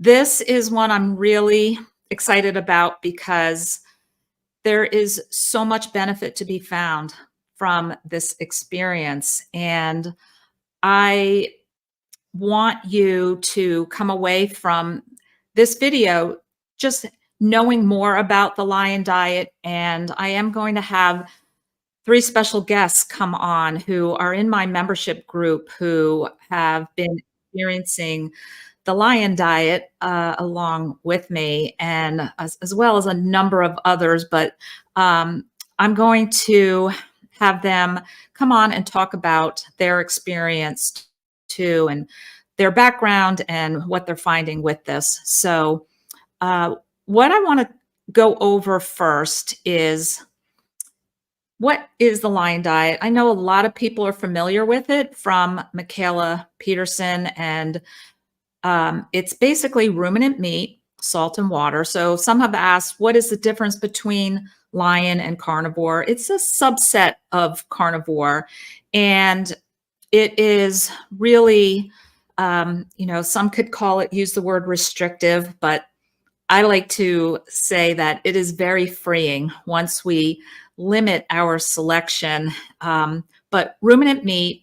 This is one I'm really excited about because there is so much benefit to be found from this experience. And I want you to come away from this video just knowing more about the lion diet. And I am going to have three special guests come on who are in my membership group who have been experiencing the lion diet along with me, and as well as a number of others. But I'm going to have them come on and talk about their experience too, and their background and what they're finding with this. So what I want to go over first is, what is the lion diet? I know a lot of people are familiar with it from Michaela Peterson, and it's basically ruminant meat, salt, and water. So some have asked, what is the difference between lion and carnivore? It's a subset of carnivore, and it is really, some could call it, use the word restrictive, but I like to say that it is very freeing once we limit our selection. But ruminant meat,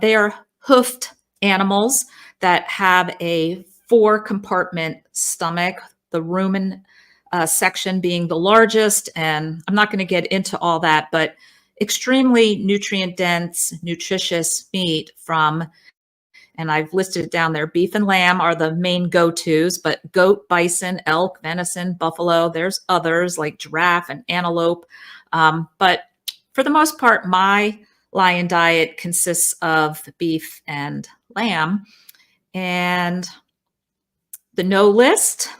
they are hoofed animals that have a 4-compartment stomach, the rumen section being the largest. And I'm not going to get into all that, but extremely nutrient dense, nutritious meat from, and I've listed it down there, beef and lamb are the main go-tos, but goat, bison, elk, venison, buffalo, there's others like giraffe and antelope. But for the most part, my lion diet consists of beef and lamb. And the no list,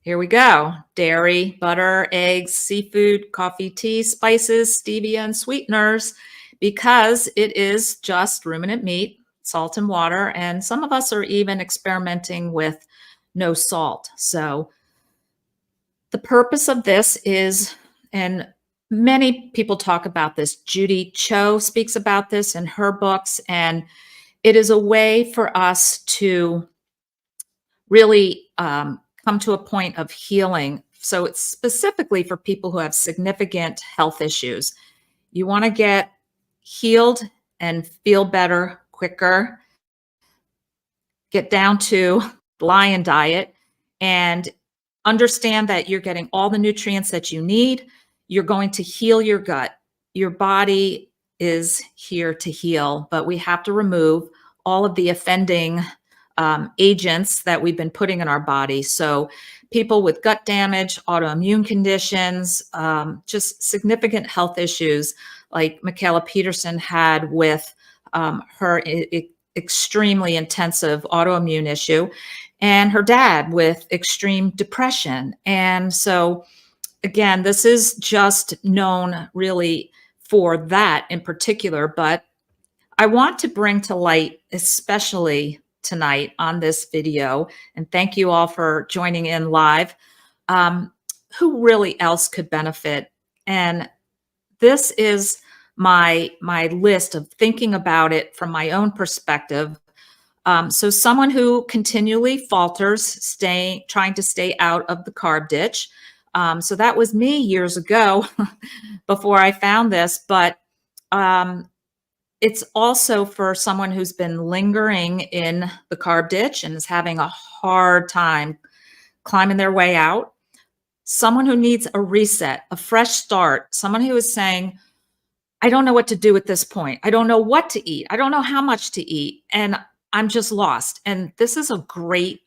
here we go: dairy, butter, eggs, seafood, coffee, tea, spices, stevia, and sweeteners, because it is just ruminant meat, salt and water. And some of us are even experimenting with no salt. So the purpose of this is, and many people talk about this, Judy Cho speaks about this in her books, and it is a way for us to really come to a point of healing. So it's specifically for people who have significant health issues. You want to get healed and feel better quicker, get down to the lion diet, and understand that you're getting all the nutrients that you need. You're going to heal your gut. Your body is here to heal, but we have to remove all of the offending agents that we've been putting in our body. So people with gut damage, autoimmune conditions, just significant health issues like Michaela Peterson had with her extremely intensive autoimmune issue, and her dad with extreme depression. And so again, this is just known really for that in particular, but I want to bring to light, especially tonight on this video, and thank you all for joining in live, who really else could benefit. And this is my list of thinking about it from my own perspective. So someone who continually falters, trying to stay out of the carb ditch. So that was me years ago before I found this, but it's also for someone who's been lingering in the carb ditch and is having a hard time climbing their way out. Someone who needs a reset, a fresh start, someone who is saying, I don't know what to do at this point. I don't know what to eat. I don't know how much to eat. And I'm just lost. And this is a great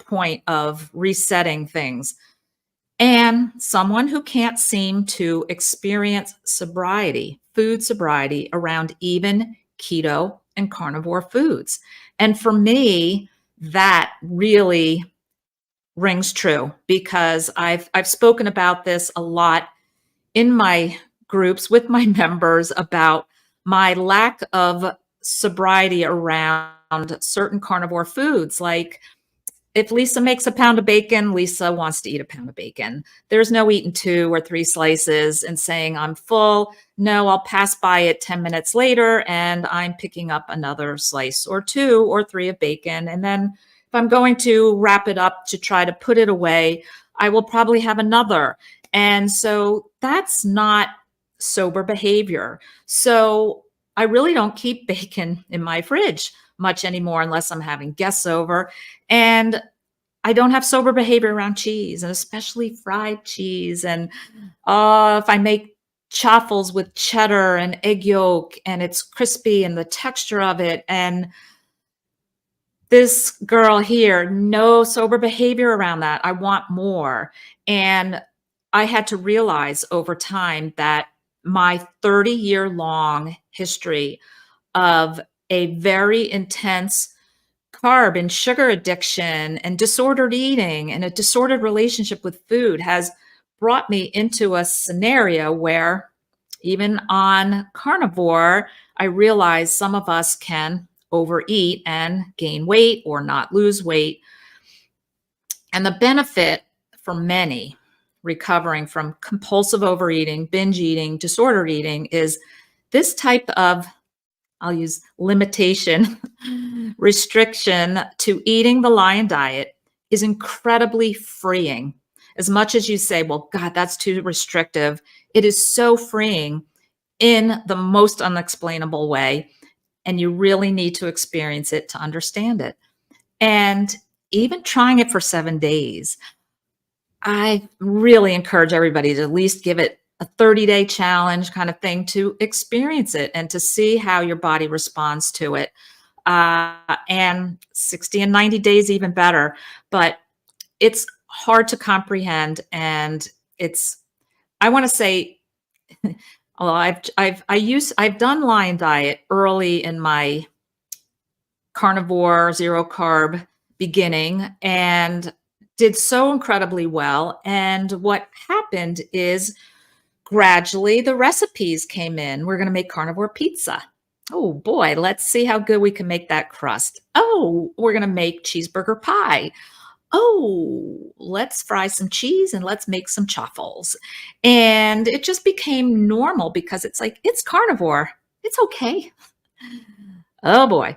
point of resetting things. And someone who can't seem to experience sobriety, food sobriety around even keto and carnivore foods. And for me, that really rings true, because I've spoken about this a lot in my groups with my members about my lack of sobriety around certain carnivore foods. Like, if Lisa makes a pound of bacon, Lisa wants to eat a pound of bacon. There's no eating 2 or 3 slices and saying I'm full. No, I'll pass by it 10 minutes later and I'm picking up another slice or 2 or 3 of bacon. And then I'm going to wrap it up to try to put it away, I will probably have another. And so that's not sober behavior. So I really don't keep bacon in my fridge much anymore unless I'm having guests over. And I don't have sober behavior around cheese, and especially fried cheese. And if I make chaffles with cheddar and egg yolk and it's crispy and the texture of it, and this girl here, no sober behavior around that. I want more. And I had to realize over time that my 30-year long history of a very intense carb and sugar addiction and disordered eating and a disordered relationship with food has brought me into a scenario where even on carnivore, I realize some of us can overeat and gain weight or not lose weight. And the benefit for many recovering from compulsive overeating, binge eating, disordered eating is this type of, I'll use limitation, restriction to eating the lion diet is incredibly freeing. As much as you say, well, God, that's too restrictive, it is so freeing in the most unexplainable way. And you really need to experience it to understand it. And even trying it for 7 days, I really encourage everybody to at least give it a 30-day challenge kind of thing to experience it and to see how your body responds to it. And 60 and 90 days, even better. But it's hard to comprehend. And I want to say, well, I've done lion diet early in my carnivore zero carb beginning and did so incredibly well. And what happened is gradually the recipes came in. We're going to make carnivore pizza. Oh boy, let's see how good we can make that crust. Oh, we're going to make cheeseburger pie. Oh, let's fry some cheese and let's make some chaffles. And it just became normal because it's like, it's carnivore. It's okay. Oh boy.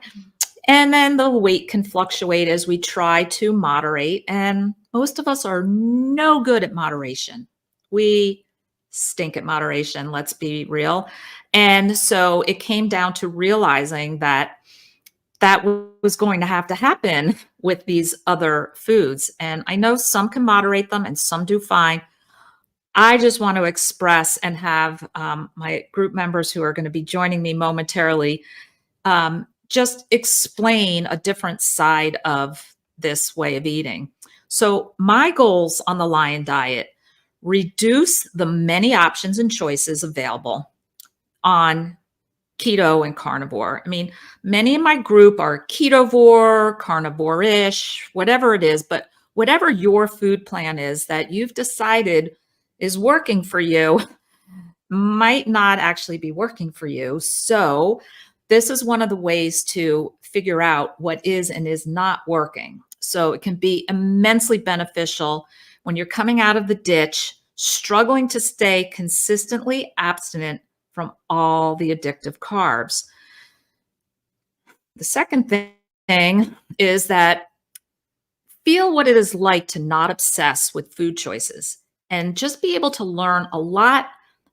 And then the weight can fluctuate as we try to moderate. And most of us are no good at moderation. We stink at moderation, let's be real. And so it came down to realizing that was going to have to happen with these other foods. And I know some can moderate them and some do fine. I just want to express and have my group members who are going to be joining me momentarily just explain a different side of this way of eating. So my goals on the lion diet: reduce the many options and choices available on keto and carnivore. I mean, many in my group are ketovore, carnivore-ish, whatever it is, but whatever your food plan is that you've decided is working for you might not actually be working for you. So this is one of the ways to figure out what is and is not working. So it can be immensely beneficial when you're coming out of the ditch, struggling to stay consistently abstinent from all the addictive carbs. The second thing is that feel what it is like to not obsess with food choices and just be able to learn a lot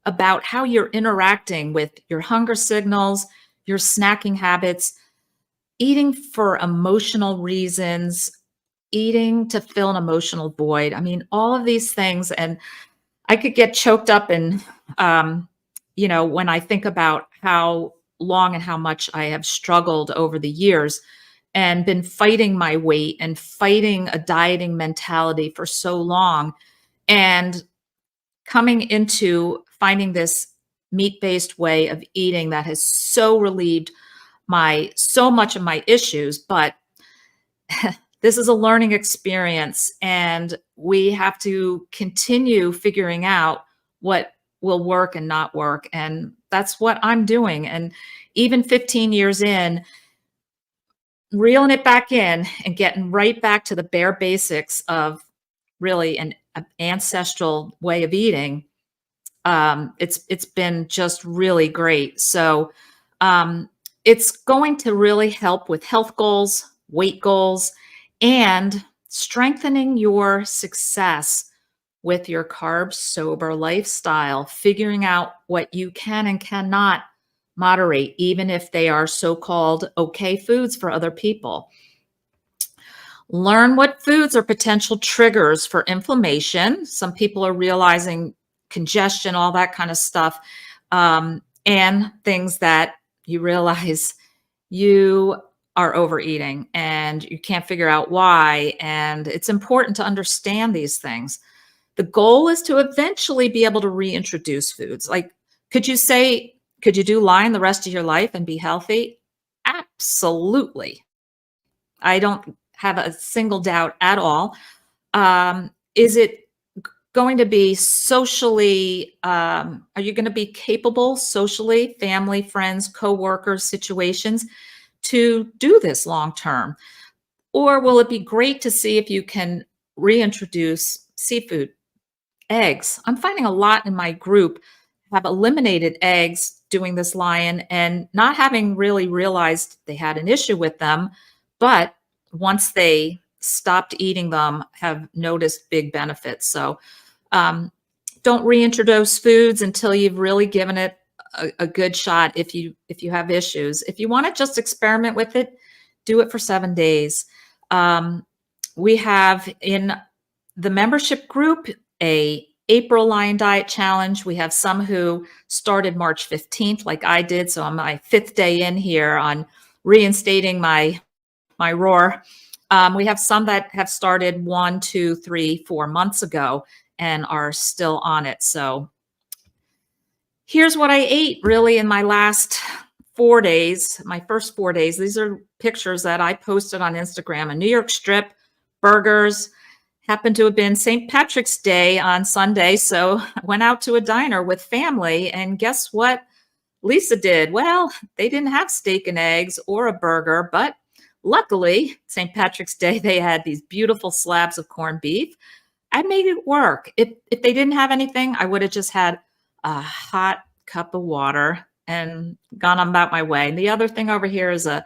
about how you're interacting with your hunger signals, your snacking habits, eating for emotional reasons, eating to fill an emotional void. I mean, all of these things. And I could get choked up in, when I think about how long and how much I have struggled over the years and been fighting my weight and fighting a dieting mentality for so long, and coming into finding this meat-based way of eating that has so relieved so much of my issues. But this is a learning experience, and we have to continue figuring out what will work and not work. And that's what I'm doing. And even 15 years in, reeling it back in and getting right back to the bare basics of really an ancestral way of eating, it's been just really great. So it's going to really help with health goals, weight goals, and strengthening your success with your carb sober lifestyle, figuring out what you can and cannot moderate, even if they are so-called okay foods for other people. Learn what foods are potential triggers for inflammation. Some people are realizing congestion, all that kind of stuff, and things that you realize you are overeating and you can't figure out why. And it's important to understand these things. The goal is to eventually be able to reintroduce foods. Like, could you do Lion the rest of your life and be healthy? Absolutely. I don't have a single doubt at all. Is it going to be socially, are you going to be capable socially, family, friends, coworkers, situations to do this long term? Or will it be great to see if you can reintroduce seafood, eggs? I'm finding a lot in my group have eliminated eggs doing this Lion and not having really realized they had an issue with them, but once they stopped eating them, have noticed big benefits. So don't reintroduce foods until you've really given it a good shot. If you have issues, if you want to just experiment with it, do it for 7 days. We have in the membership group a April Lion Diet Challenge. We have some who started March 15th, like I did. So I'm my 5th day in here on reinstating my roar. We have some that have started 1, 2, 3, 4 months ago and are still on it. So here's what I ate really in my last 4 days, my first 4 days. These are pictures that I posted on Instagram. A New York strip, burgers. Happened to have been St. Patrick's Day on Sunday, so I went out to a diner with family, and guess what Lisa did? Well, they didn't have steak and eggs or a burger, but luckily, St. Patrick's Day, they had these beautiful slabs of corned beef. I made it work. If they didn't have anything, I would have just had a hot cup of water and gone on about my way. And the other thing over here is a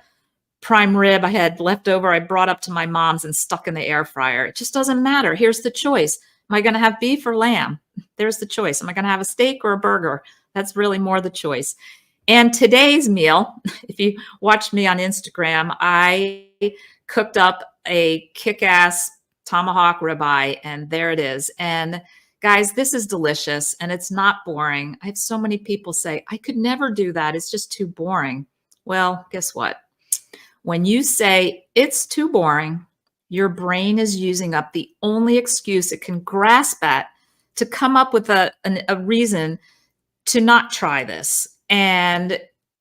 prime rib I had left over. I brought up to my mom's and stuck in the air fryer. It just doesn't matter. Here's the choice. Am I going to have beef or lamb? There's the choice. Am I going to have a steak or a burger? That's really more the choice. And today's meal, if you watched me on Instagram, I cooked up a kick-ass tomahawk ribeye, and there it is. And guys, this is delicious, and it's not boring. I have so many people say, I could never do that. It's just too boring. Well, guess what? When you say it's too boring, your brain is using up the only excuse it can grasp at to come up with a reason to not try this. And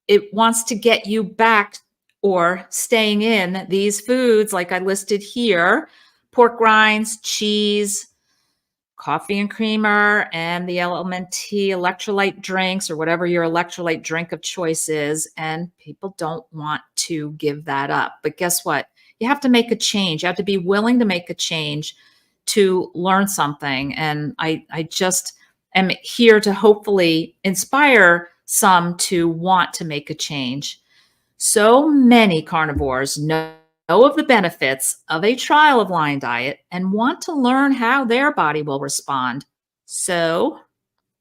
it wants to get you back or staying in these foods like I listed here: pork rinds, cheese, coffee and creamer, and the LMNT electrolyte drinks, or whatever your electrolyte drink of choice is. And people don't want to give that up. But guess what? You have to make a change. You have to be willing to make a change to learn something. And I just am here to hopefully inspire some to want to make a change. So many carnivores know of the benefits of a trial of Lion Diet and want to learn how their body will respond. So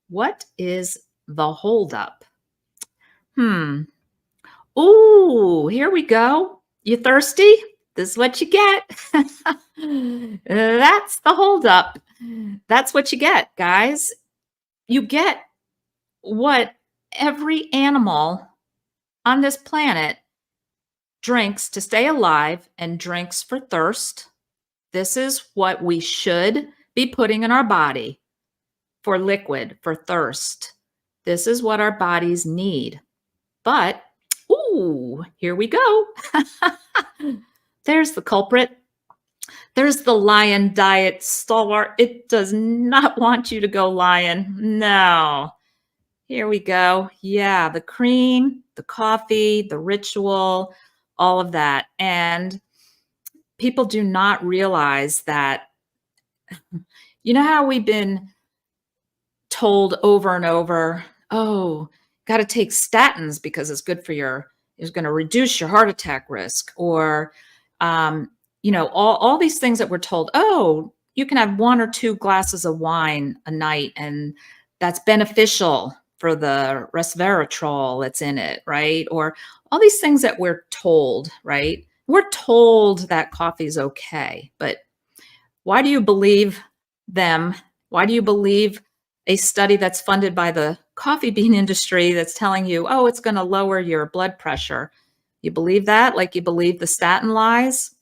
what is the holdup? Ooh, here we go. You thirsty? This is what you get. That's the holdup. That's what you get, guys. You get what every animal on this planet drinks to stay alive and drinks for thirst. This is what we should be putting in our body for liquid, for thirst. This is what our bodies need. But, ooh, here we go. There's the culprit. There's the Lion Diet stalwart. It does not want you to go Lion. No. Here we go. Yeah, the cream, the coffee, the ritual, all of that. And people do not realize that, you know how we've been told over and over, oh, got to take statins because it's good for it's going to reduce your heart attack risk. Or, all these things that we're told, oh, you can have 1 or 2 glasses of wine a night, and that's beneficial for the resveratrol that's in it, right? Or all these things that we're told, right? We're told that coffee is okay, but why do you believe them? Why do you believe a study that's funded by the coffee bean industry that's telling you, oh, it's going to lower your blood pressure? You believe that like you believe the statin lies?